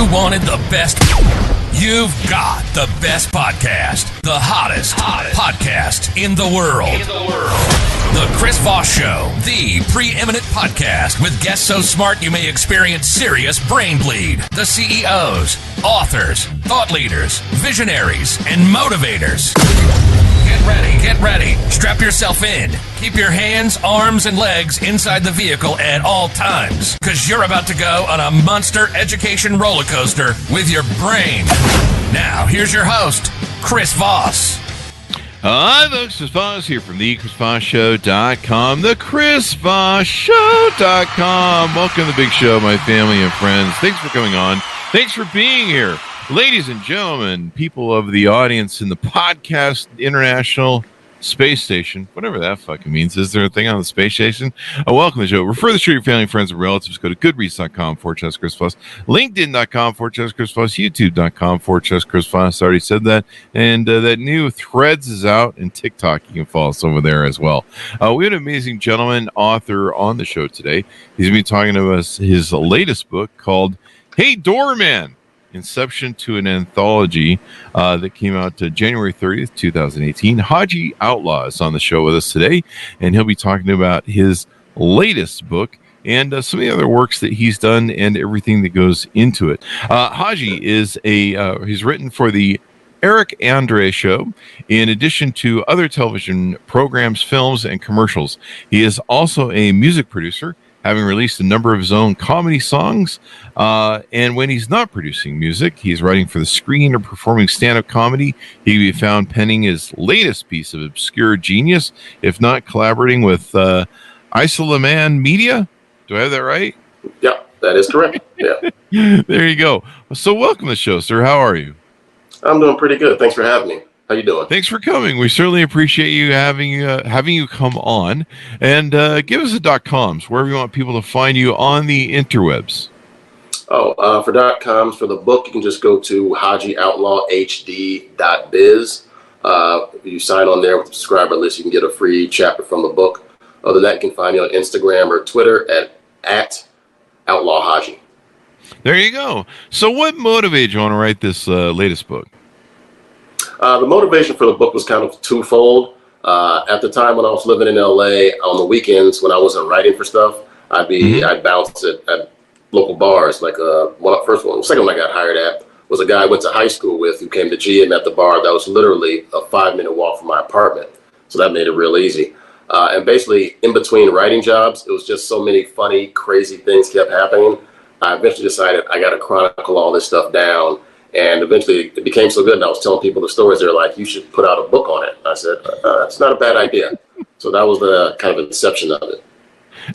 You wanted the best. You've got the best podcast. The hottest podcast in the world. The Chris Voss Show, the preeminent podcast with guests so smart you may experience serious brain bleed. The CEOs, authors, thought leaders, visionaries, and motivators. Get ready. Strap yourself in. Keep your hands, arms, and legs inside the vehicle at all times, because you're about to go on a monster education roller coaster with your brain. Now, here's your host, Chris Voss. Hi, folks. Chris Voss here from the ChrisVossShow.com, the ChrisVossShow.com. Welcome to the big show, my family and friends. Thanks for coming on. Thanks for being here. Ladies and gentlemen, people of the audience in the podcast international space station, whatever that fucking means. Is there a thing on the space station? Welcome to the show. Refer the show to your family, friends, and relatives. Go to goodreads.com/Chris Voss, LinkedIn.com/Chris Voss, YouTube.com/Chris Voss. I already said that. And that new Threads is out, and TikTok. You can follow us over there as well. We had an amazing gentleman, author, on the show today. He's going to be talking to us his latest book called Hey Doorman, Inception to an Anthology, that came out January 30th, 2018. Haji Outlaw is on the show with us today, and he'll be talking about his latest book and some of the other works that he's done and everything that goes into it. Haji is he's written for the Eric Andre Show, in addition to other television programs, films, and commercials. He is also a music producer, having released a number of his own comedy songs. And when he's not producing music, he's writing for the screen or performing stand-up comedy. He can be found penning his latest piece of obscure genius, if not collaborating with Isolaman Media. Do I have that right? Yeah, that is correct. Yeah. There you go. So welcome to the show, sir. How are you? I'm doing pretty good. Thanks for having me. How you doing? Thanks for coming. We certainly appreciate you having you come on. And give us the .coms, wherever you want people to find you on the interwebs. For .coms, for the book, you can just go to HajiOutlawHD.biz. If you sign on there with the subscriber list, you can get a free chapter from the book. Other than that, you can find me on Instagram or Twitter at Outlaw Haji. There you go. So what motivated you want to write this latest book? The motivation for the book was kind of twofold. At the time when I was living in LA, on the weekends when I wasn't writing for stuff, I'd bounce at local bars. Like the second one I got hired at was a guy I went to high school with who came to GM at the bar that was literally a 5-minute walk from my apartment. So that made it real easy. And basically, in between writing jobs, it was just so many funny, crazy things kept happening. I eventually decided I got to chronicle all this stuff down. And eventually it became so good, and I was telling people the stories. They're like, you should put out a book on it. I said, that's not a bad idea. So that was the kind of inception of it.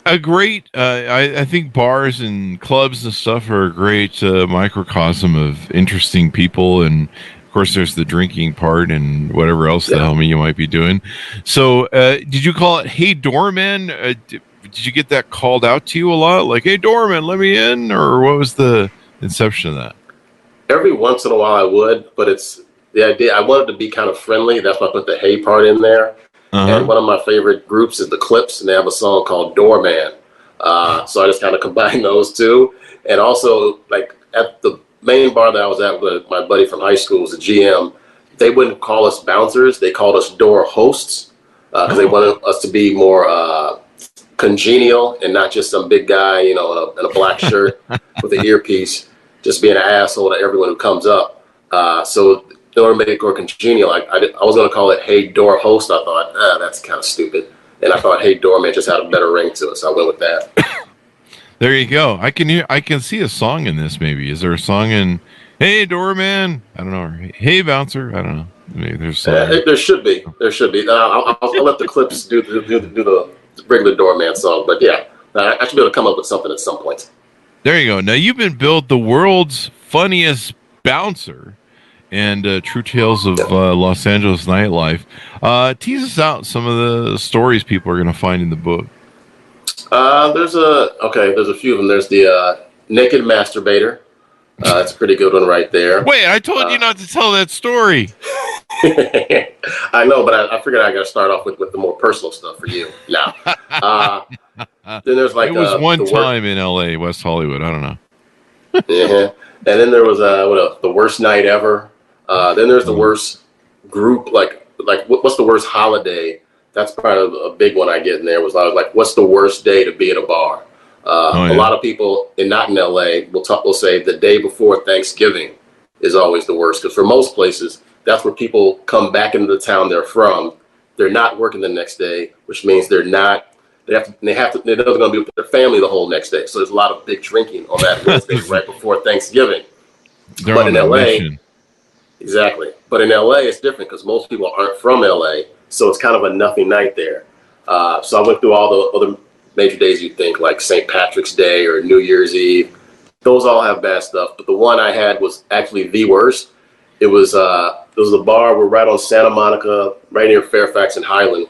A great, I think bars and clubs and stuff are a great microcosm of interesting people. And, of course, there's the drinking part and whatever else the hell you might be doing. So did you call it Hey Doorman? Did you get that called out to you a lot? Like, hey, Doorman, let me in? Or what was the inception of that? Every once in a while I would, but it's the idea. I wanted to be kind of friendly. That's why I put the hey part in there. And one of my favorite groups is the Clips, and they have a song called Doorman. So I just kind of combined those two. And also, like at the main bar that I was at with my buddy from high school, was the GM, they wouldn't call us bouncers. They called us door hosts because they wanted us to be more congenial and not just some big guy, in a black shirt with an earpiece, just being an asshole to everyone who comes up. So in order to make it more congenial, I was going to call it Hey Door Host. I thought, that's kind of stupid. And I thought Hey Doorman just had a better ring to it, so I went with that. There you go. I can see a song in this, maybe. Is there a song in Hey Doorman? I don't know. Hey Bouncer? I don't know. Maybe there's there should be. I'll let the Clips do the regular Doorman song. But yeah, I should be able to come up with something at some point. There you go. Now, you've been billed the world's funniest bouncer and True Tales of Los Angeles Nightlife. Tease us out some of the stories people are going to find in the book. There's a few of them. There's the Naked Masturbator. That's a pretty good one right there. Wait, I told you not to tell that story. I know, but I figured I got to start off with the more personal stuff for you now. Then there's like it was one time in L.A., West Hollywood. I don't know. And then there was the worst night ever. Then there's the worst group, like what's the worst holiday? That's probably a big one I get in there. Was like, what's the worst day to be at a bar? A lot of people, and not in LA, will say the day before Thanksgiving is always the worst, because for most places, that's where people come back into the town they're from. They're not working the next day, which means they're going to be with their family the whole next day. So there's a lot of big drinking on that Wednesday right before Thanksgiving. But in LA, exactly. But in LA, it's different because most people aren't from LA, so it's kind of a nothing night there. So I went through all the other major days you'd think, like St. Patrick's Day or New Year's Eve. Those all have bad stuff, but the one I had was actually the worst. It was a bar. We're right on Santa Monica, right near Fairfax and Highland,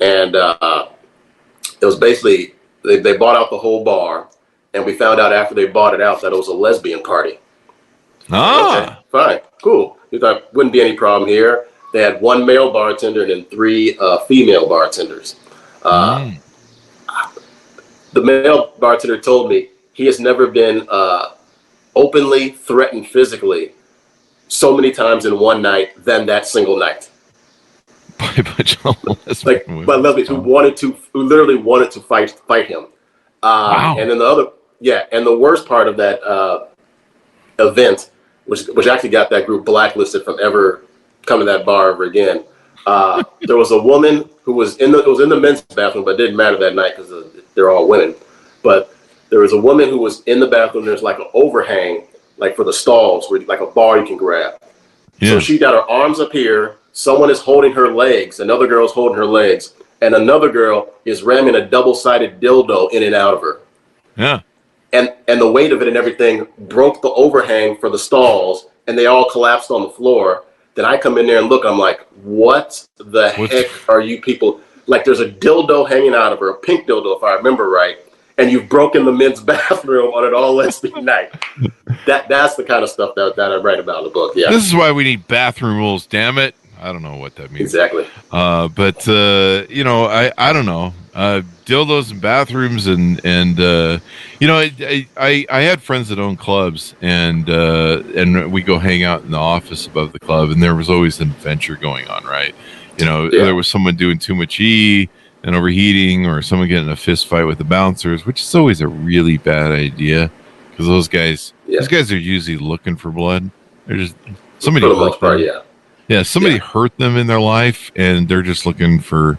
and it was basically they bought out the whole bar, and we found out after they bought it out that it was a lesbian party. Okay, fine, cool. We thought wouldn't be any problem here. They had one male bartender and then 3 female bartenders. The male bartender told me he has never been openly threatened physically so many times in one night than that single night. By a bunch of lesbians. By lesbians who literally wanted to fight him. Wow. And then and the worst part of that event, which actually got that group blacklisted from ever coming to that bar ever again. There was a woman who was in the men's bathroom, but it didn't matter that night because they're all women. But there was a woman who was in the bathroom. There's like an overhang, like for the stalls, where like a bar you can grab. Yeah. So she got her arms up here. Someone is holding her legs. Another girl is holding her legs, and another girl is ramming a double-sided dildo in and out of her. Yeah. And the weight of it and everything broke the overhang for the stalls, and they all collapsed on the floor. Then I come in there and look. I'm like, what the heck are you people? Like, there's a dildo hanging out of her, a pink dildo, if I remember right. And you've broken the men's bathroom on an all-lesbian night. That's the kind of stuff that I write about in the book. Yeah. This is why we need bathroom rules. Damn it! I don't know what that means exactly. But I don't know. Dildos in bathrooms and I had friends that own clubs and we go hang out in the office above the club, and there was always an adventure going on, right? There was someone doing too much and overheating, or someone getting in a fist fight with the bouncers, which is always a really bad idea because those guys are usually looking for blood. They're just somebody hurt them. Somebody hurt them in their life, and they're just looking for,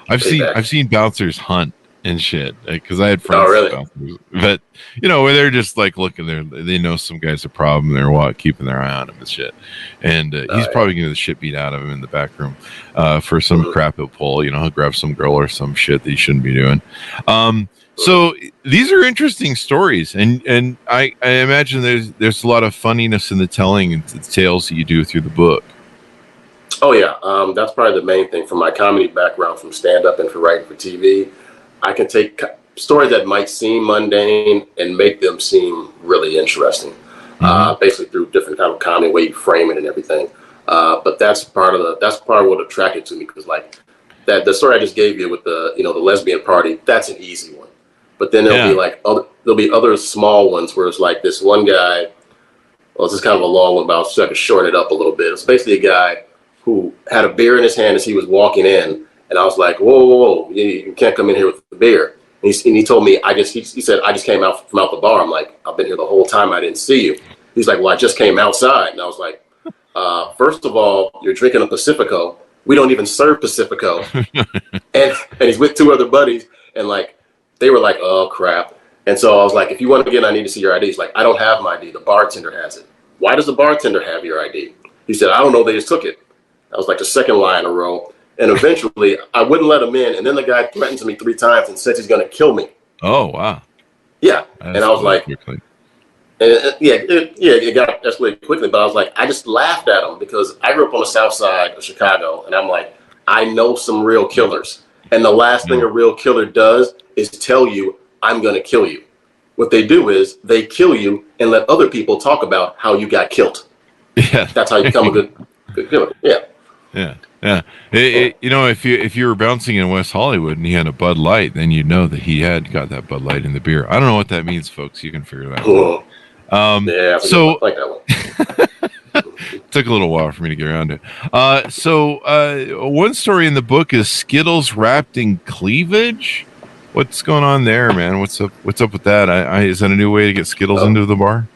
I've seen bouncers hunt and shit because I had friends. Oh, really? Bouncers, but where they're just like looking there, they know some guy's a problem. They're keeping their eye on him and shit, and he's probably getting the shit beat out of him in the back room for some crap he'll pull. He'll grab some girl or some shit that he shouldn't be doing. So these are interesting stories, and I imagine there's a lot of funniness in the telling and the tales that you do through the book. Oh yeah, that's probably the main thing. From my comedy background, from stand-up and for writing for TV, I can take stories that might seem mundane and make them seem really interesting. Basically through different kind of comedy, way you frame it and everything. But that's part of what attracted to me, because like the story I just gave you with the the lesbian party, that's an easy one. But then there'll be other small ones where it's like this one guy. Well, this is kind of a long one, but I can shorten it up a little bit. It's basically a guy who had a beer in his hand as he was walking in, and I was like, whoa, you can't come in here with the beer. And he told me, he said, I just came out from out the bar. I'm like, I've been here the whole time, I didn't see you. He's like, well, I just came outside. And I was like, first of all, you're drinking a Pacifico. We don't even serve Pacifico. and he's with 2 other buddies, and like, they were like, oh crap. And so I was like, if you want to get in, I need to see your ID. He's like, I don't have my ID. The bartender has it. Why does the bartender have your ID? He said, I don't know. They just took it. That was like the second lie in a row. And eventually I wouldn't let him in. And then the guy threatened me 3 times and said he's going to kill me. Oh, wow. Yeah. And I was like, it got escalated quickly. But I was like, I just laughed at him because I grew up on the south side of Chicago. And I'm like, I know some real killers. And the last thing a real killer does is tell you, I'm going to kill you. What they do is they kill you and let other people talk about how you got killed. Yeah. That's how you become a good killer. Yeah. Yeah. Yeah. If you were bouncing in West Hollywood and he had a Bud Light, then you'd know that he had got that Bud Light in the beer. I don't know what that means, folks. You can figure that out. Yeah, so I like that one. took a little while for me to get around to it. One story in the book is Skittles wrapped in cleavage. What's going on there, man? What's up with that? Is that a new way to get Skittles into the bar?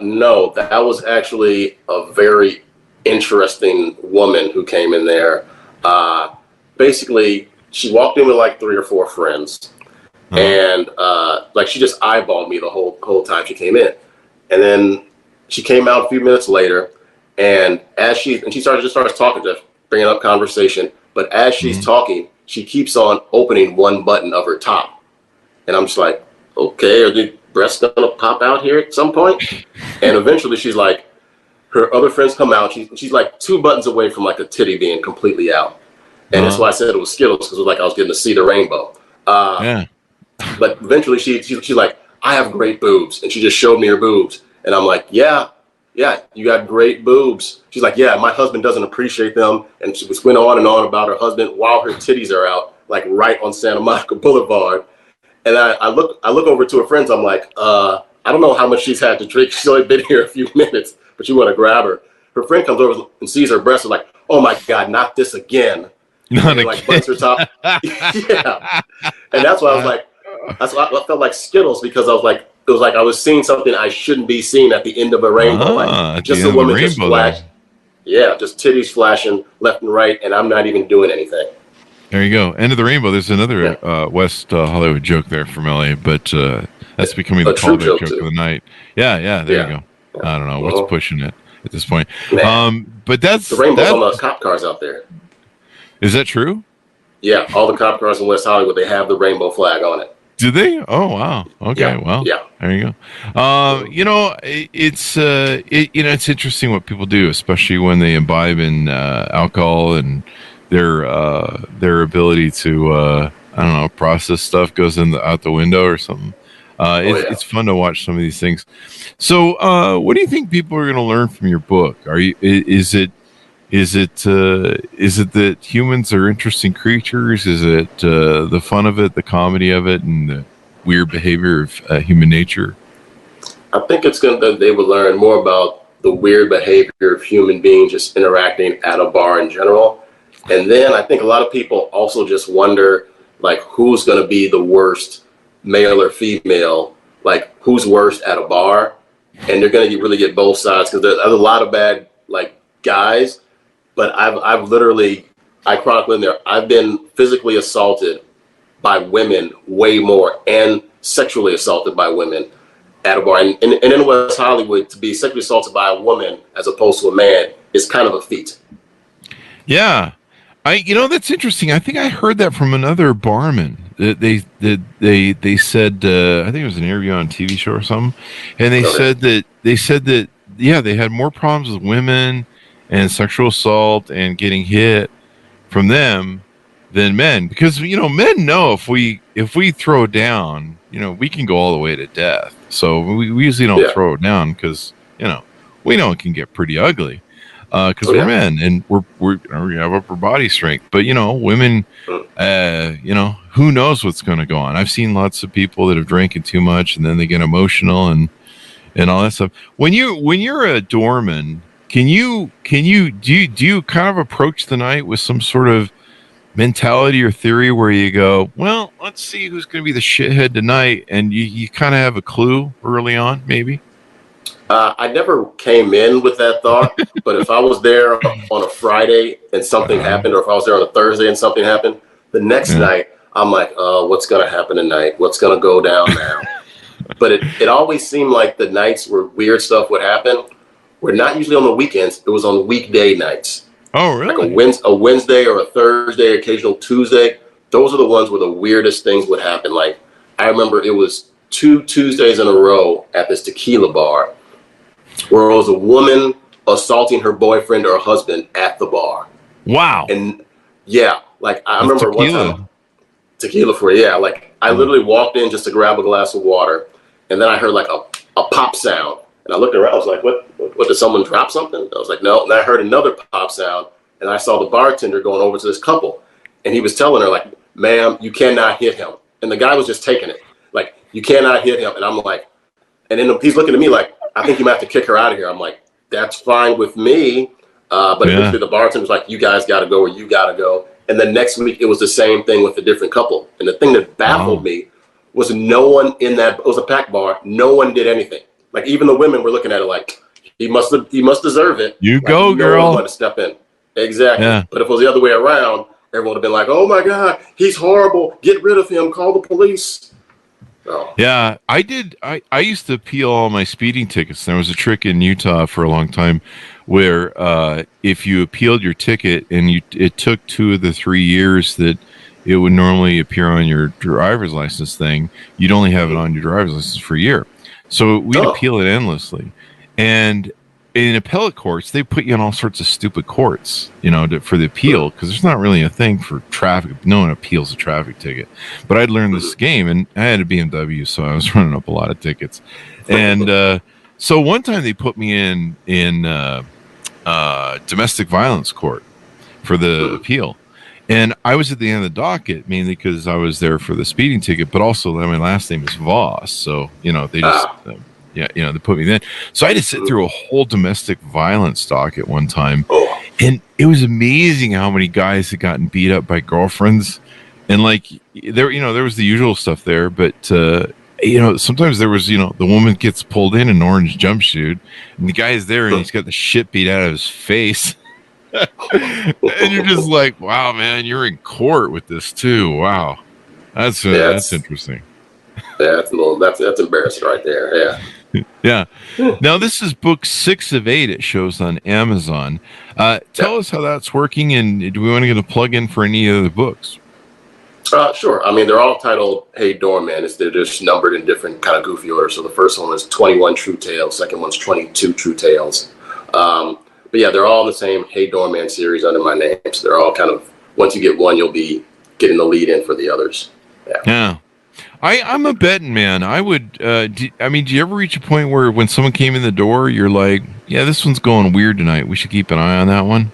No, that was actually a very interesting woman who came in there. Basically, she walked in with like 3 or 4 friends, and like she just eyeballed me the whole time she came in, and then she came out a few minutes later, and she starts talking, just bringing up conversation. But as she's talking, she keeps on opening one button of her top, and I'm just like, okay, are the breasts gonna pop out here at some point? And eventually, she's like, her other friends come out. She's like 2 buttons away from like a titty being completely out, and that's why I said it was Skittles, because it was like I was getting to see the rainbow. But eventually, she's like, I have great boobs, and she just showed me her boobs. And I'm like, yeah, you got great boobs. She's like, yeah, my husband doesn't appreciate them. And she went on and on about her husband while her titties are out, like right on Santa Monica Boulevard. And I look over to her friends. I'm like, I don't know how much she's had to drink. She's only been here a few minutes, but you want to grab her. Her friend comes over and sees her breasts, and like, oh my God, not this again. Not again. Like butts her top. Yeah. And that's why I was like, I felt like Skittles, because I was like, it was like I was seeing something I shouldn't be seeing at the end of a rainbow. Like just a woman just flashed. Yeah, just titties flashing left and right, and I'm not even doing anything. There you go. End of the rainbow. There's another West Hollywood joke there from LA, but that's becoming the callback joke of the night. Yeah, there you go. I don't know what's pushing it at this point. But that's the rainbows on the cop cars out there. Is that true? Yeah, all the cop cars in West Hollywood, they have the rainbow flag on it. Do they? Oh wow. Okay. Well. Yeah. There you go. It's interesting what people do, especially when they imbibe in alcohol, and their ability to process stuff goes out the window or something. It's fun to watch some of these things. So, what do you think people are going to learn from your book? Is it that humans are interesting creatures? Is it the fun of it, the comedy of it, and the weird behavior of human nature? I think they will learn more about the weird behavior of human beings just interacting at a bar in general. And then I think a lot of people also just wonder, like, who's going to be the worst, male or female, like who's worst at a bar. And they're going to really get both sides, because there's a lot of bad, like, guys. But I've literally, I chronicled in there, I've been physically assaulted by women way more, and sexually assaulted by women at a bar. And in West Hollywood, to be sexually assaulted by a woman as opposed to a man is kind of a feat. Yeah. That's interesting. I think I heard that from another barman. They said, I think it was an interview on a TV show or something. And they said that, they had more problems with women and sexual assault and getting hit from them than men, because men know if we throw down, we can go all the way to death. So we usually don't throw it down, because we know it can get pretty ugly, because we're men and we have upper body strength. But women, who knows what's going to go on. I've seen lots of people that have drinking too much, and then they get emotional and all that stuff. When you're a doorman, do you kind of approach the night with some sort of mentality or theory where you go, well, let's see who's going to be the shithead tonight, and you kind of have a clue early on, maybe? I never came in with that thought, but if I was there on a Friday and something happened, or if I was there on a Thursday and something happened, the next night I'm like, what's going to happen tonight? What's going to go down now? But it always seemed like the nights where weird stuff would happen were not usually on the weekends. It was on weekday nights. Oh, really? Like a Wednesday or a Thursday, occasional Tuesday. Those are the ones where the weirdest things would happen. Like, I remember it was 2 Tuesdays in a row at this tequila bar where it was a woman assaulting her boyfriend or husband at the bar. Wow. And I remember one time, tequila for like I literally walked in just to grab a glass of water, and then I heard like a pop sound. And I looked around, I was like, what, did someone drop something? I was like, no. And I heard another pop sound, and I saw the bartender going over to this couple. And he was telling her, like, ma'am, you cannot hit him. And the guy was just taking it. Like, you cannot hit him. And I'm like, And then he's looking at me like, I think you might have to kick her out of here. I'm like, that's fine with me. But eventually the bartender's like, you guys got to go or you got to go. And the next week it was the same thing with a different couple. And the thing that baffled me was no one in that, it was a packed bar. No one did anything. Like even the women were looking at it like, he must deserve it. You like, go, girl. No one wanted to step in. Exactly. Yeah. But if it was the other way around, everyone would have been like, oh my God, he's horrible. Get rid of him. Call the police. Oh. Yeah, I used to appeal all my speeding tickets. There was a trick in Utah for a long time where if you appealed your ticket and it took 2 of the 3 years that it would normally appear on your driver's license thing, you'd only have it on your driver's license for a year. So we'd appeal it endlessly. And in appellate courts, they put you in all sorts of stupid courts, for the appeal, because there's not really a thing for traffic. No one appeals a traffic ticket. But I'd learned this game, and I had a BMW, so I was running up a lot of tickets. And so one time they put me in domestic violence court for the appeal. And I was at the end of the docket, mainly because I was there for the speeding ticket, but also my last name is Voss. So, they just... they put me in. So I had to sit through a whole domestic violence doc at one time. And it was amazing how many guys had gotten beat up by girlfriends. And there was the usual stuff there, but sometimes there was, the woman gets pulled in an orange jumpsuit and the guy's there and he's got the shit beat out of his face. And you're just like, wow, man, you're in court with this too. Wow. That's interesting. Yeah, that's embarrassing right there. Yeah. Yeah. Now this is book 6 of 8. It shows on Amazon. Tell us how that's working, and do we want to get a plug in for any other books? Sure. I mean, they're all titled Hey Doorman. They're just numbered in different kind of goofy order. So the first one is 21 True Tales. Second one's 22 True Tales. But yeah, they're all in the same Hey Doorman series under my name. So they're all kind of, once you get one, you'll be getting the lead in for the others. Yeah. I'm a betting man. I would. Do you ever reach a point where when someone came in the door, you're like, "Yeah, this one's going weird tonight. We should keep an eye on that one."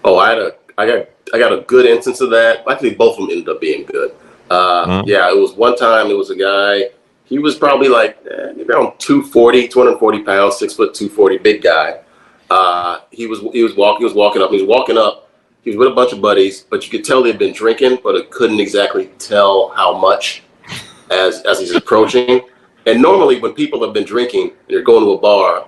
Oh, I got a good instance of that. Actually, both of them ended up being good. Yeah, it was one time. It was a guy. He was probably like maybe around 240 pounds, 6 foot 240, big guy. He was walking up. He was with a bunch of buddies, but you could tell they'd been drinking, but it couldn't exactly tell how much. As he's approaching. And normally when people have been drinking and they're going to a bar,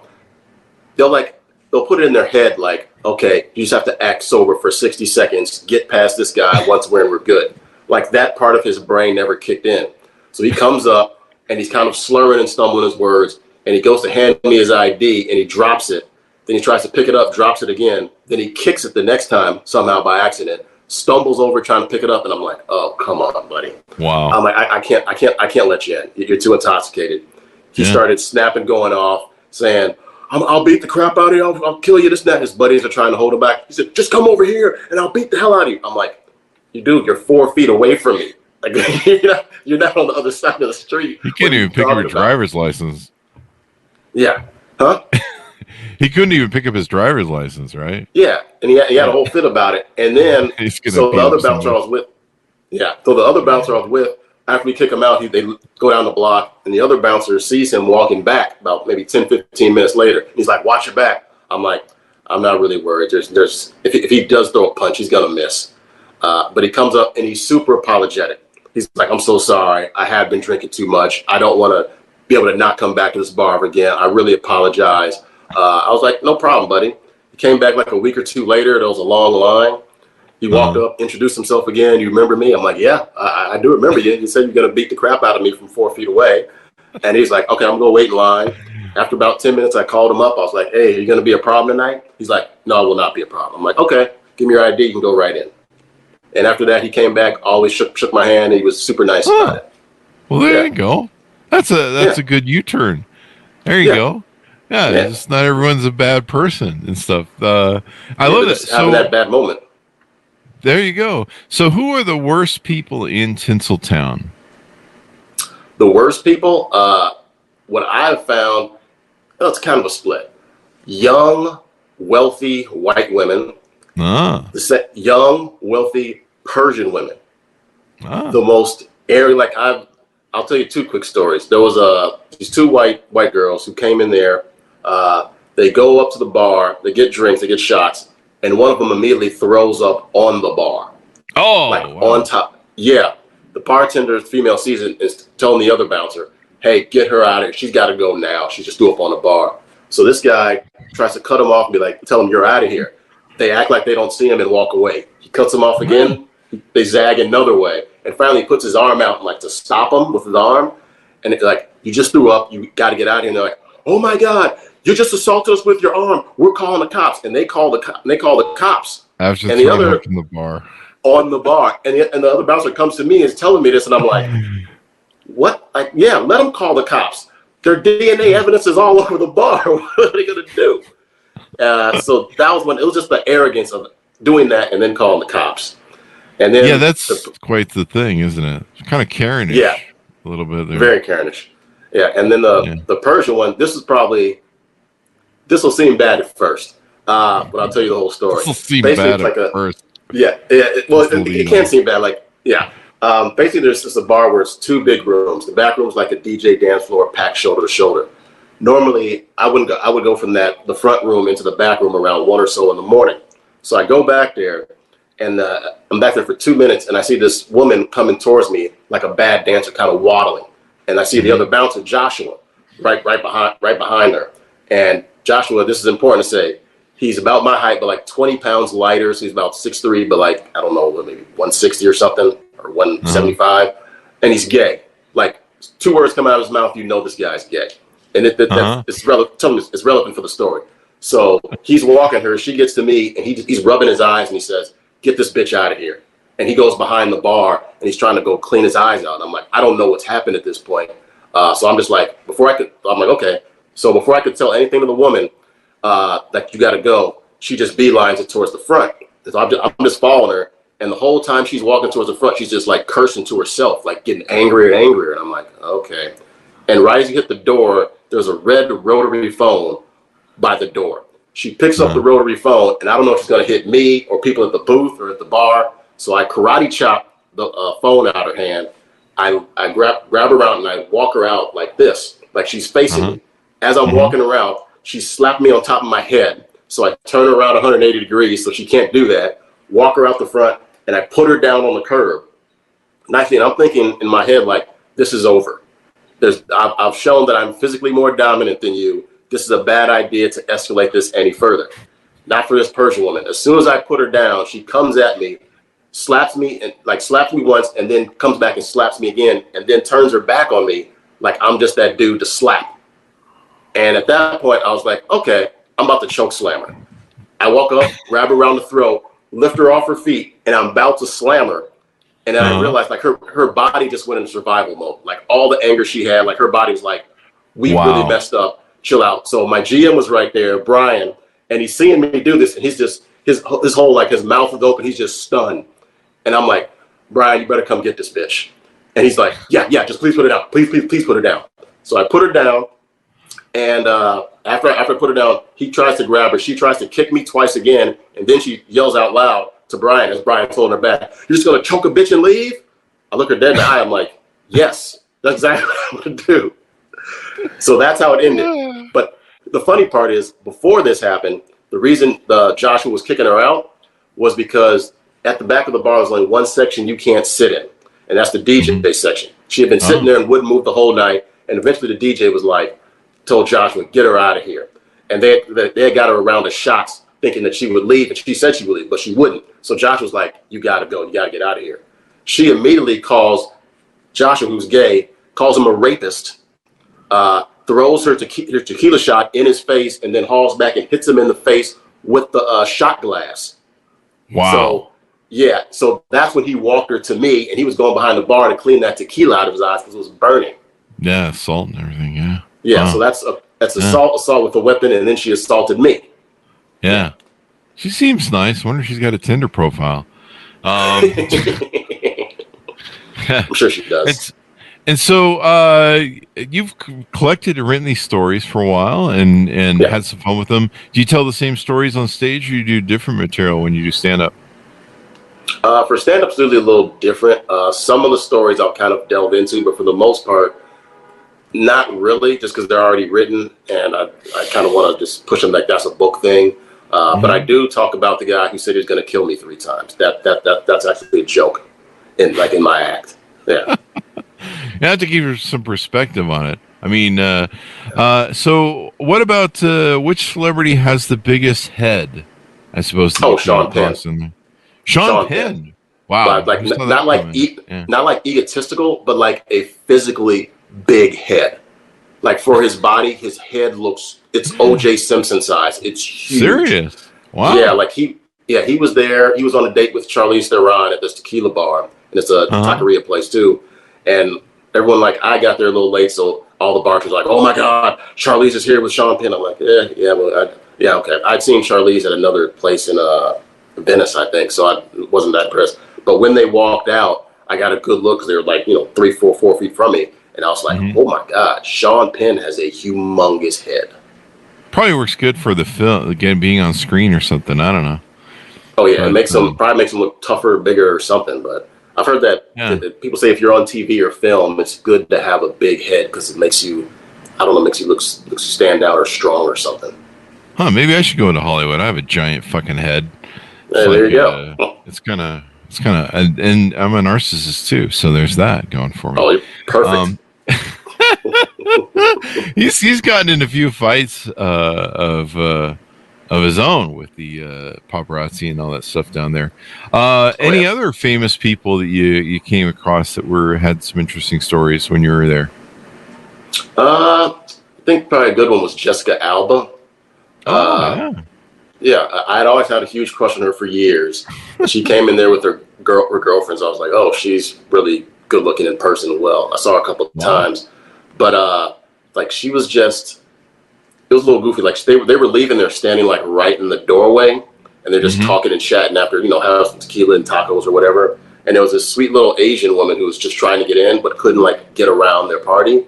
they'll put it in their head like, okay, you just have to act sober for 60 seconds, get past this guy, once we're good. Like that part of his brain never kicked in. So he comes up and he's kind of slurring and stumbling his words, and he goes to hand me his ID and he drops it. Then he tries to pick it up, drops it again. Then he kicks it the next time somehow by accident. Stumbles over trying to pick it up, and I'm like, "Oh, come on, buddy!" Wow. I'm like, I can't let you in. You're too intoxicated. He started snapping, going off, saying, "I'll beat the crap out of you. I'll kill you." This and that. His buddies are trying to hold him back. He said, "Just come over here, and I'll beat the hell out of you." I'm like, you're 4 feet away from me. Like you're not on the other side of the street. You can't even pick up your driver's license. Yeah. Huh? He couldn't even pick up his driver's license, right? Yeah, and he had a whole fit about it. And then, so the other bouncer I was with, after we kick him out, they go down the block, and the other bouncer sees him walking back about maybe 10, 15 minutes later. He's like, "Watch your back." I'm like, I'm not really worried. If he does throw a punch, he's going to miss. But he comes up, and he's super apologetic. He's like, "I'm so sorry. I have been drinking too much. I don't want to be able to not come back to this bar ever again. I really apologize." I was like, "No problem, buddy." He came back like a week or two later. There was a long line. He walked up, introduced himself again. "You remember me?" I'm like, "Yeah, I do remember you. You said you're going to beat the crap out of me from 4 feet away." And he's like, "Okay, I'm going to wait in line." After about 10 minutes, I called him up. I was like, "Hey, are you going to be a problem tonight?" He's like, "No, it will not be a problem." I'm like, "Okay, give me your ID. You can go right in." And after that, he came back, always shook my hand. And he was super nice about it. Well, there you go. That's a good U-turn. There you go. Yeah, just not everyone's a bad person and stuff. I love that. Having that bad moment. There you go. So who are the worst people in Tinseltown? The worst people? What I've found, it's kind of a split. Young, wealthy white women. Young, wealthy Persian women. The most airy, I'll tell you two quick stories. There was these two white girls who came in there. They go up to the bar, they get drinks, they get shots, and one of them immediately throws up on the bar. Oh, like wow. on top. Yeah, the bartender, female season, is telling the other bouncer, "Hey, get her out of here. She's got to go now. She just threw up on the bar." So this guy tries to cut him off and be like, "Tell him you're out of here." They act like they don't see him and walk away. He cuts him off again. They zag another way, and finally he puts his arm out like to stop him with his arm. And it's like, "You just threw up. You got to get out of here." And they're like, "Oh my God, you just assaulted us with your arm. We're calling the cops." And they call the cops. After and the other up in the bar. On the bar, and the other bouncer comes to me and is telling me this, and I'm like, "What? Like, yeah, let them call the cops. Their DNA evidence is all over the bar. What are they gonna do?" So that was when it was just the arrogance of doing that and then calling the cops. And then that's quite the thing, isn't it? It's kind of Karen-ish. Yeah, a little bit there. Very Karen-ish. Yeah, and then the Persian one. This will seem bad at first, but I'll tell you the whole story. This will seem bad at first. Yeah. It can seem bad. Basically, there's just a bar where it's two big rooms. The back room's like a DJ dance floor, packed shoulder to shoulder. Normally, I would go from the front room into the back room around 1 or so in the morning. So I go back there, and I'm back there for 2 minutes, and I see this woman coming towards me like a bad dancer, kind of waddling. And I see the other bouncer, Joshua, right behind her. And Joshua, this is important to say, he's about my height, but like 20 pounds lighter. So he's about 6'3", but like, I don't know, maybe 160 or something, or 175. And he's gay. Like, 2 words come out of his mouth, you know this guy's gay. And it's relevant for the story. So he's walking her. She gets to me, and he's rubbing his eyes, and he says, "Get this bitch out of here." And he goes behind the bar, and he's trying to go clean his eyes out. And I'm like, I don't know what's happened at this point. So I'm just like, okay. So before I could tell anything to the woman, that you got to go, she just beelines it towards the front. So I'm just following her, and the whole time she's walking towards the front, she's just like cursing to herself, like getting angrier and angrier. And I'm like, okay. And right as you hit the door, there's a red rotary phone by the door. She picks up the rotary phone, and I don't know if she's going to hit me or people at the booth or at the bar. So I karate chop the phone out of her hand. I grab her around, and I walk her out like this, like she's facing me. As I'm walking around, she slapped me on top of my head. So I turn her around 180 degrees so she can't do that, walk her out the front, and I put her down on the curb. And I'm thinking in my head, like, this is over. I've shown that I'm physically more dominant than you. This is a bad idea to escalate this any further. Not for this Persian woman. As soon as I put her down, she comes at me, slaps me once, and then comes back and slaps me again, and then turns her back on me like I'm just that dude to slap. And at that point, I was like, okay, I'm about to choke slam her. I walk up, grab her around the throat, lift her off her feet, and I'm about to slam her. And then I realized, like, her body just went into survival mode. Like, all the anger she had, like, her body was like, we really messed up. Chill out. So my GM was right there, Brian, and he's seeing me do this, and he's just, his whole, like, his mouth is open. He's just stunned. And I'm like, Brian, you better come get this bitch. And he's like, yeah, just please put her down. Please put her down. So I put her down. And after I put her down, he tries to grab her. She tries to kick me twice again. And then she yells out loud to Brian as Brian's holding her back, "You're just going to choke a bitch and leave?" I look her dead in the eye. I'm like, yes, that's exactly what I'm going to do. So that's how it ended. But the funny part is, before this happened, the reason Joshua was kicking her out was because at the back of the bar was only one section you can't sit in. And that's the DJ section. She had been sitting there and wouldn't move the whole night. And eventually the DJ was like, told Joshua, "Get her out of here." And they had got her around the shots thinking that she would leave. And she said she would leave, but she wouldn't. So Joshua was like, "You got to go. You got to get out of here." She immediately calls Joshua, who's gay, calls him a rapist, throws her tequila shot in his face, and then hauls back and hits him in the face with the shot glass. Wow. So, yeah. So that's when he walked her to me, and he was going behind the bar to clean that tequila out of his eyes because it was burning. Yeah, salt and everything, yeah. Yeah, wow. So that's assault with a weapon, and then she assaulted me. Yeah. She seems nice. I wonder if she's got a Tinder profile. I'm sure she does. And so you've collected and written these stories for a while and had some fun with them. Do you tell the same stories on stage, or you do different material when you do stand-up? For stand-up, it's usually a little different. Some of the stories I'll kind of delve into, but for the most part, not really, just because they're already written, and I kind of want to just push them like that's a book thing. But I do talk about the guy who said he was going to kill me 3 times. That's actually a joke in my act. Yeah. You have to give you some perspective on it. I mean, so what about which celebrity has the biggest head? I suppose. Sean Penn. Sean Penn. Wow. But not like egotistical, but like a physically big head. Like for his body, his head it's O.J. Simpson size. It's huge. Serious? Wow. Yeah, like he was there. He was on a date with Charlize Theron at this tequila bar, and it's a taqueria place too. And everyone, like, I got there a little late, so all the bartenders were like, "Oh my God, Charlize is here with Sean Penn." I'm like, yeah, okay. I'd seen Charlize at another place in Venice, I think, so I wasn't that impressed. But when they walked out, I got a good look because they were like, 3, 4 feet from me, and I was like, "Oh my God, Sean Penn has a humongous head." Probably works good for the film, again, being on screen or something. I don't know. Oh yeah, it probably makes him look tougher, bigger, or something. But I've heard that people say if you're on TV or film, it's good to have a big head because it makes you, makes you look stand out or strong or something. Huh? Maybe I should go into Hollywood. I have a giant fucking head. There you go. It's kind of, and I'm a narcissist too, so there's that going for me. Oh, you're perfect. He's gotten in a few fights of his own with the paparazzi and all that stuff down there. Any other famous people that you came across that had some interesting stories when you were there? I think probably a good one was Jessica Alba. Yeah, I'd always had a huge crush on her for years. She came in there with her girlfriends. I was like, oh, she's really good looking in person. Well, I saw her a couple of times, but like she was just, it was a little goofy. Like they were leaving, they're standing like right in the doorway, and they're just talking and chatting after having some tequila and tacos or whatever. And there was this sweet little Asian woman who was just trying to get in but couldn't like get around their party.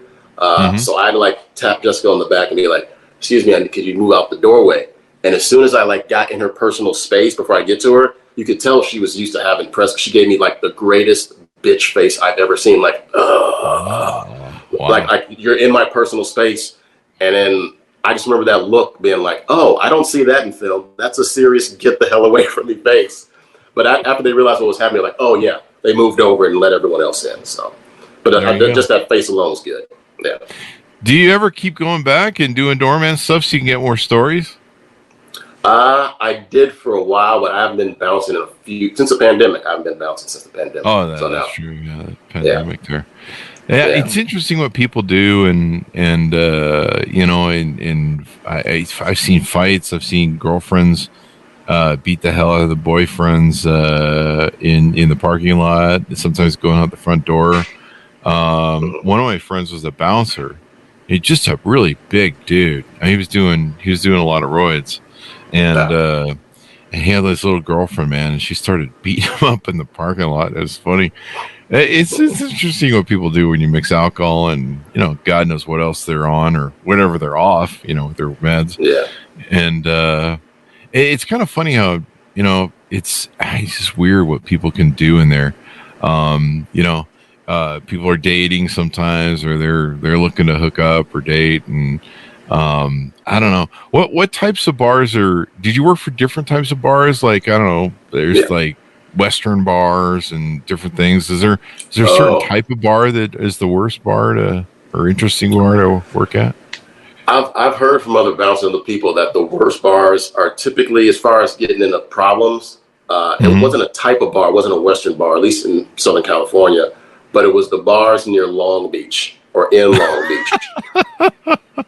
So I had to like tap Jessica on the back and be like, "Excuse me, could you move out the doorway?" And as soon as I like got in her personal space before I get to her, you could tell she was used to having press. She gave me like the greatest bitch face I've ever seen. Like, wow. Like you're in my personal space. And then I just remember that look being like, oh, I don't see that in film. That's a serious get the hell away from me face. But after they realized what was happening, like, oh yeah, they moved over and let everyone else in. So, but just that face alone is good. Yeah. Do you ever keep going back and doing doorman stuff so you can get more stories? I did for a while, but I haven't been bouncing since the pandemic. I haven't been bouncing since the pandemic. Oh, that's true. Yeah, the pandemic there. Yeah, it's interesting what people do, and I've seen fights. I've seen girlfriends beat the hell out of the boyfriends in the parking lot. Sometimes going out the front door. One of my friends was a bouncer. He's just a really big dude. He was doing a lot of roids. And he had this little girlfriend, man, and she started beating him up in the parking lot. It was funny. It's interesting what people do when you mix alcohol and, God knows what else they're on or whatever they're off, with their meds. Yeah. And it's kind of funny how, it's just weird what people can do in there. People are dating sometimes, or they're looking to hook up or date, and I don't know what types of bars did you work for different types of bars? Like, I don't know, there's like Western bars and different things. Is there a certain type of bar that is the worst bar or interesting bar to work at? I've heard from other bouncing people that the worst bars are typically, as far as getting into problems, it wasn't a type of bar, it wasn't a Western bar, at least in Southern California, but it was the bars near Long Beach or in Long Beach.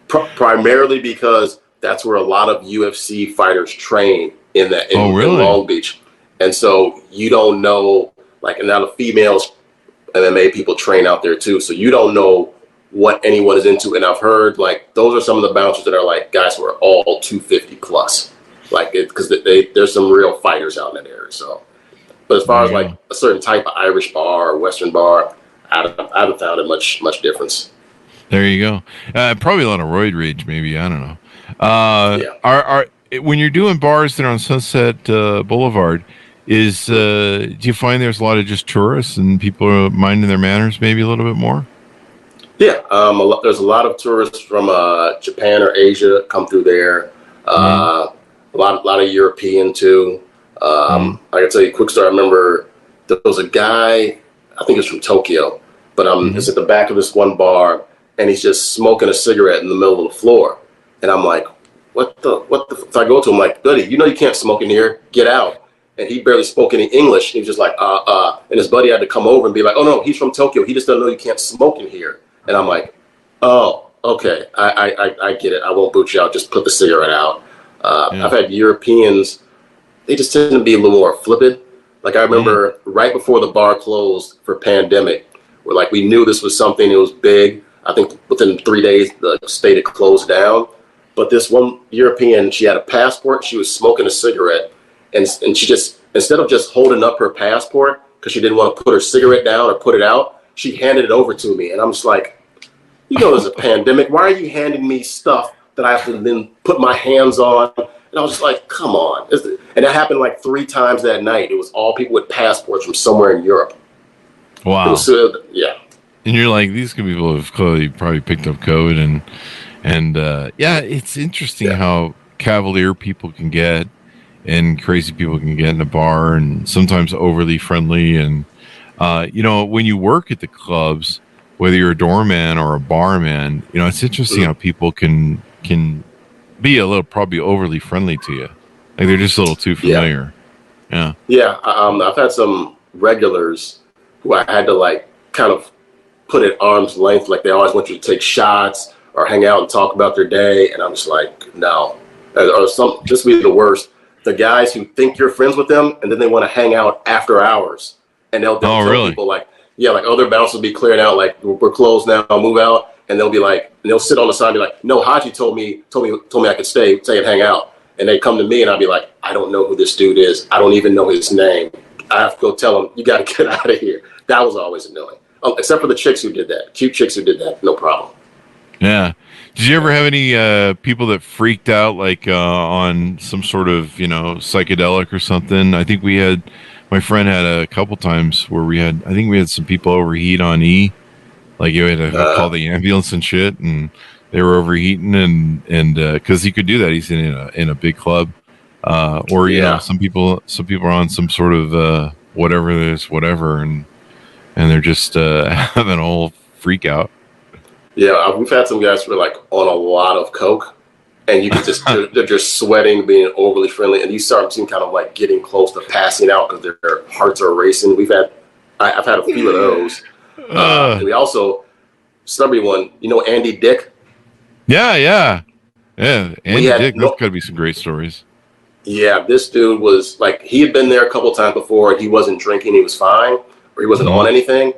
Primarily because that's where a lot of UFC fighters train in Long Beach. And so you don't know, like, and now the females and MMA people train out there too. So you don't know what anyone is into. And I've heard, like, those are some of the bouncers that are like guys who are all 250 plus, like, because there's some real fighters out in that area. So, but as far as like a certain type of Irish bar or Western bar, I haven't found it much difference. There you go. Probably a lot of roid rage, maybe. I don't know. When you're doing bars that are on Sunset Boulevard, Do you find there's a lot of just tourists and people are minding their manners maybe a little bit more? Yeah, there's a lot of tourists from Japan or Asia come through there. A lot of European too. I can tell you a quick story. I remember there was a guy, I think it's from Tokyo, but it's at the back of this one bar, and he's just smoking a cigarette in the middle of the floor. And I'm like, what the? So I go to him like, buddy, you know you can't smoke in here. Get out. And he barely spoke any English. He was just like, And his buddy had to come over and be like, oh no, he's from Tokyo. He just doesn't know you can't smoke in here. And I'm like, oh, okay, I get it. I won't boot you out. Just put the cigarette out. I've had Europeans, they just tend to be a little more flippant. Like I remember right before the bar closed for pandemic, where like we knew this was something that was big. I think within 3 days, the state had closed down. But this one European, she had a passport. She was smoking a cigarette. And she just, instead of just holding up her passport, because she didn't want to put her cigarette down or put it out, she handed it over to me. And I'm just like, you know, there's a pandemic. Why are you handing me stuff that I have to then put my hands on? And I was just like, come on. And that happened like 3 times that night. It was all people with passports from somewhere in Europe. Wow. Yeah. And you're like, these people have clearly probably picked up COVID. And it's interesting how cavalier people can get and crazy people can get in a bar and sometimes overly friendly. And, when you work at the clubs, whether you're a doorman or a barman, it's interesting how people can be a little probably overly friendly to you. Like they're just a little too familiar. Yeah. Yeah. I've had some regulars who I had to like kind of put at arm's length. Like they always want you to take shots or hang out and talk about their day. And I'm just like, no. This would be the worst. The guys who think you're friends with them and then they want to hang out after hours. And they'll tell people like, their bounce will be cleared out. Like we're closed now, I'll move out. And they'll be like, and they'll sit on the side and be like, no, Haji told me I could stay and hang out. And they come to me and I'll be like, I don't know who this dude is. I don't even know his name. I have to go tell him, you got to get out of here. That was always annoying. Except for the chicks who did that. Cute chicks who did that. No problem. Yeah. Did you ever have any people that freaked out like on some sort of, psychedelic or something? I think my friend had a couple times where we had some people overheat on E. Like you had to call the ambulance and shit, and they were overheating, and because he could do that, he's in a big club, or some people are on some sort of whatever, and they're just having a whole freak out. Yeah, we've had some guys who are like on a lot of coke, and you can just they're just sweating, being overly friendly, and you start seeing kind of like getting close to passing out because their hearts are racing. I've had a few of those. And we also, celebrity one, Andy Dick? Yeah. Andy Dick, that's got to be some great stories. Yeah, this dude was like, he had been there a couple of times before. He wasn't drinking, he was fine, or he wasn't on anything.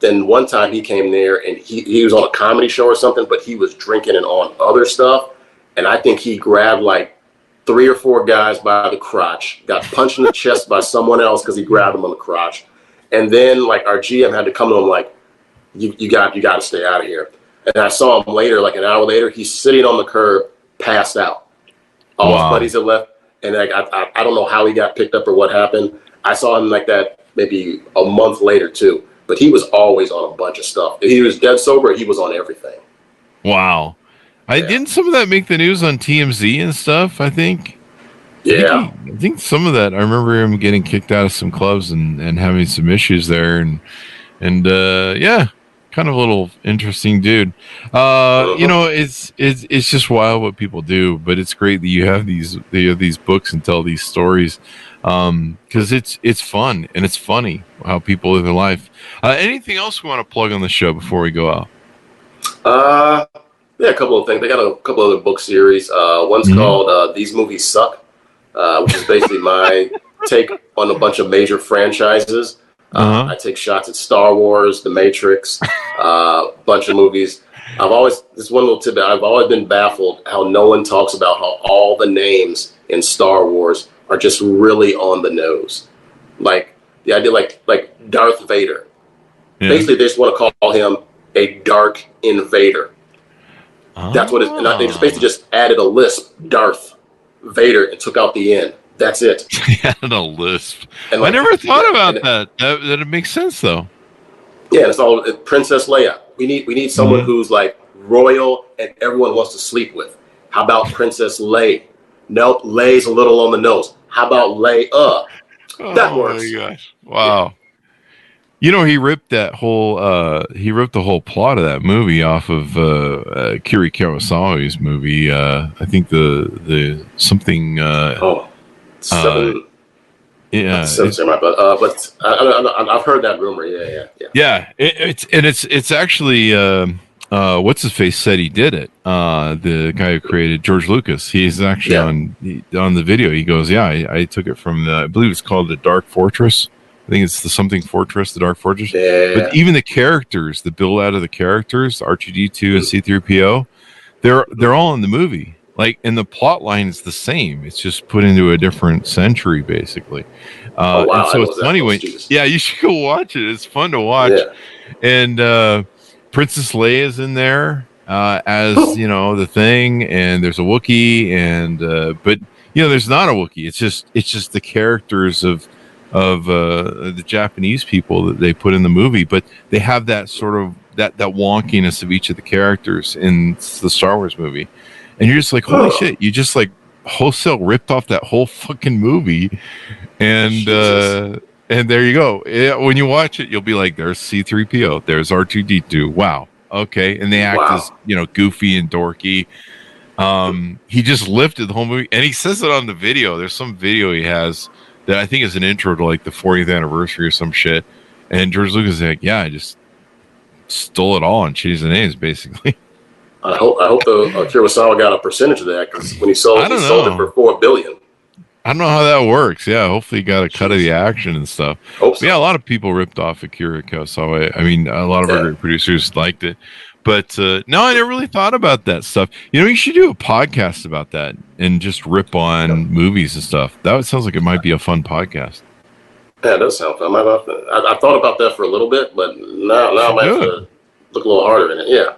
Then one time he came there and he was on a comedy show or something, but he was drinking and on other stuff. And I think he grabbed like 3 or 4 guys by the crotch, got punched in the chest by someone else because he grabbed him on the crotch. And then like our GM had to come to him like, you got to stay out of here. And I saw him later, like an hour later, he's sitting on the curb, passed out. All his buddies had left. And like, I don't know how he got picked up or what happened. I saw him like that maybe a month later too. But he was always on a bunch of stuff. If he was dead sober, he was on everything. Wow. Didn't some of that make the news on TMZ and stuff, I think? Yeah. I think some of that, I remember him getting kicked out of some clubs and having some issues there. And kind of a little interesting dude. It's just wild what people do, but it's great that you have these books and tell these stories. Because it's fun and it's funny how people live their life. Anything else we want to plug on the show before we go out? A couple of things. They got a couple other book series. One's called These Movies Suck, which is basically my take on a bunch of major franchises. I take shots at Star Wars, The Matrix, bunch of movies. This one little tidbit, I've always been baffled how no one talks about how all the names in Star Wars are just really on the nose. Like the idea, like Darth Vader. Yeah. Basically, they just want to call him a dark invader. That's what it is. And they just basically just added a lisp, Darth Vader, and took out the N. That's it. He had a lisp. And I never thought about that. That it makes sense though. Yeah, it's all Princess Leia. We need someone who's like royal and everyone wants to sleep with. How about Princess Leia? Nope, Leia's a little on the nose. How about Leia? That works. Oh my gosh! Wow. You know, he ripped the whole plot of that movie off of Kiri Kurosawa's movie. I think the something. Yeah, but I've heard that rumor. Yeah. Yeah, it's actually what's his face said he did it. The guy who created George Lucas. He's actually on the video. He goes, "Yeah, I took it from I believe it's called the Dark Fortress. I think it's the something fortress, the Dark Fortress. Yeah. But even the characters, the build out of the characters, R2D2 and C3PO, they're all in the movie. Like, and the plot line is the same. It's just put into a different century, basically. And so it's funny when, you should go watch it. It's fun to watch. Yeah. And Princess Leia is in there as the thing, and there's a Wookiee, and but there's not a Wookiee. It's just the characters of the Japanese people that they put in the movie, but they have that sort of that wonkiness of each of the characters in the Star Wars movie. And you're just like, holy shit, you just like wholesale ripped off that whole fucking movie. And there you go. When you watch it, you'll be like, there's C3PO, there's R2D2. Wow. Okay. And they act as, goofy and dorky. He just lifted the whole movie, and he says it on the video. There's some video he has that I think is an intro to like the 40th anniversary or some shit. And George Lucas is like, yeah, I just stole it all and changed the names, basically. I hope the Kurosawa got a percentage of that, because when he sold it for $4 billion. I don't know how that works. Yeah, hopefully he got a cut of the action and stuff. Hope so. Yeah, a lot of people ripped off Akira Kurosawa. I mean, a lot of our great producers liked it. But no, I never really thought about that stuff. You should do a podcast about that and just rip on movies and stuff. That sounds like it might be a fun podcast. Yeah, it does sound fun. I thought about that for a little bit, but now I might have to look a little harder in it. Yeah.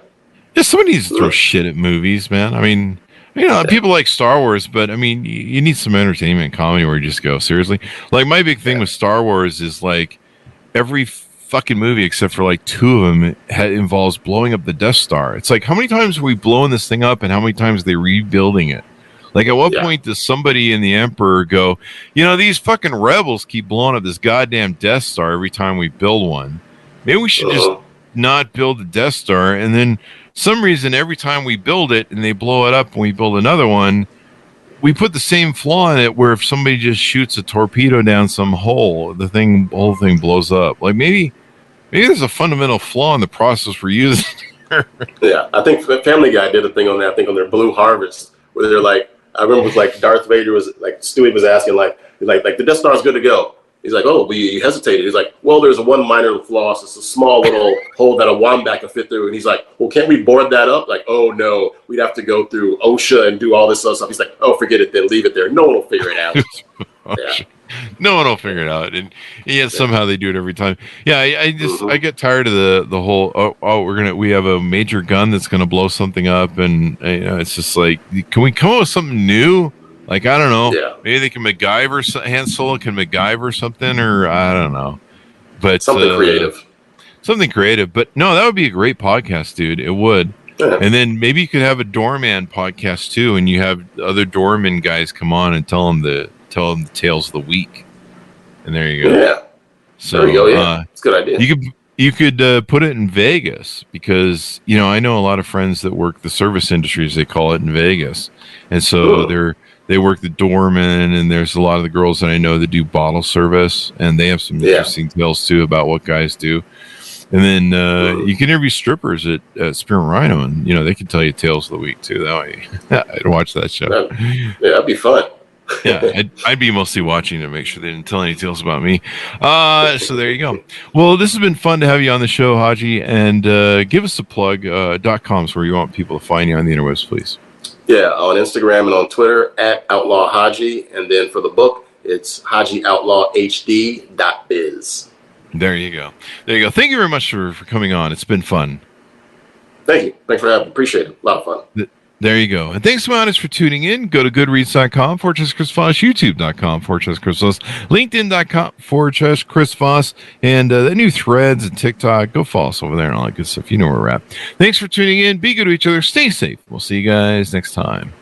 Yeah, somebody needs to throw shit at movies, man. I mean, people like Star Wars, but I mean, you need some entertainment and comedy where you just go, seriously. Like, my big thing with Star Wars is like every fucking movie except for like 2 of them involves blowing up the Death Star. It's like, how many times are we blowing this thing up and how many times are they rebuilding it? Like, at what point does somebody in the Emperor go, these fucking rebels keep blowing up this goddamn Death Star every time we build one. Maybe we should just not build the Death Star, and then some reason every time we build it and they blow it up and we build another one, we put the same flaw in it where if somebody just shoots a torpedo down some hole, the whole thing blows up. Like, maybe there's a fundamental flaw in the process we're using. Yeah, I think Family Guy did a thing on that. I think on their Blue Harvest, where they're like, I remember it was like Darth Vader was like, Stewie was asking like the Death Star is good to go. He's like, oh, but you hesitated. He's like, well, there's one minor flaw. It's a small little hole that a wombat can fit through. And he's like, well, can't we board that up? Like, oh, no, we'd have to go through OSHA and do all this other stuff. He's like, oh, forget it then. Leave it there. No one will figure it out. No one will figure it out. And yet somehow they do it every time. Yeah, I get tired of the whole, we have a major gun that's going to blow something up. And it's just like, can we come up with something new? Like, I don't know. Yeah. Maybe they can Han Solo can MacGyver something, or I don't know. But something creative. Something creative. But no, that would be a great podcast, dude. It would. Yeah. And then maybe you could have a Doorman podcast too, and you have other Doorman guys come on and tell them the tales of the week. And there you go. Yeah. So there you go. Yeah, it's a good idea. You could put it in Vegas, because I know a lot of friends that work the service industry, as they call it, in Vegas, and so they work the doorman, and there's a lot of the girls that I know that do bottle service, and they have some interesting tales too about what guys do. And then you can interview strippers at Spear and Rhino, and they can tell you tales of the week too. That way, I'd watch that show. That'd be fun. Yeah, I'd be mostly watching to make sure they didn't tell any tales about me. So there you go. Well, this has been fun to have you on the show, Haji, and give us a plug. .coms where you want people to find you on the interwebs, please. Yeah, on Instagram and on Twitter at Outlaw Haji, and then for the book, it's Haji Outlaw HD.biz. There you go. Thank you very much for coming on. It's been fun. Thank you. Thanks for having me. Appreciate it. A lot of fun. There you go. And thanks so much for tuning in. Go to goodreads.com, Chris Voss, youtube.com, Chris Voss, linkedin.com, Chris Voss, and the new threads and TikTok. Go follow us over there and all that good stuff. You know where we're at. Thanks for tuning in. Be good to each other. Stay safe. We'll see you guys next time.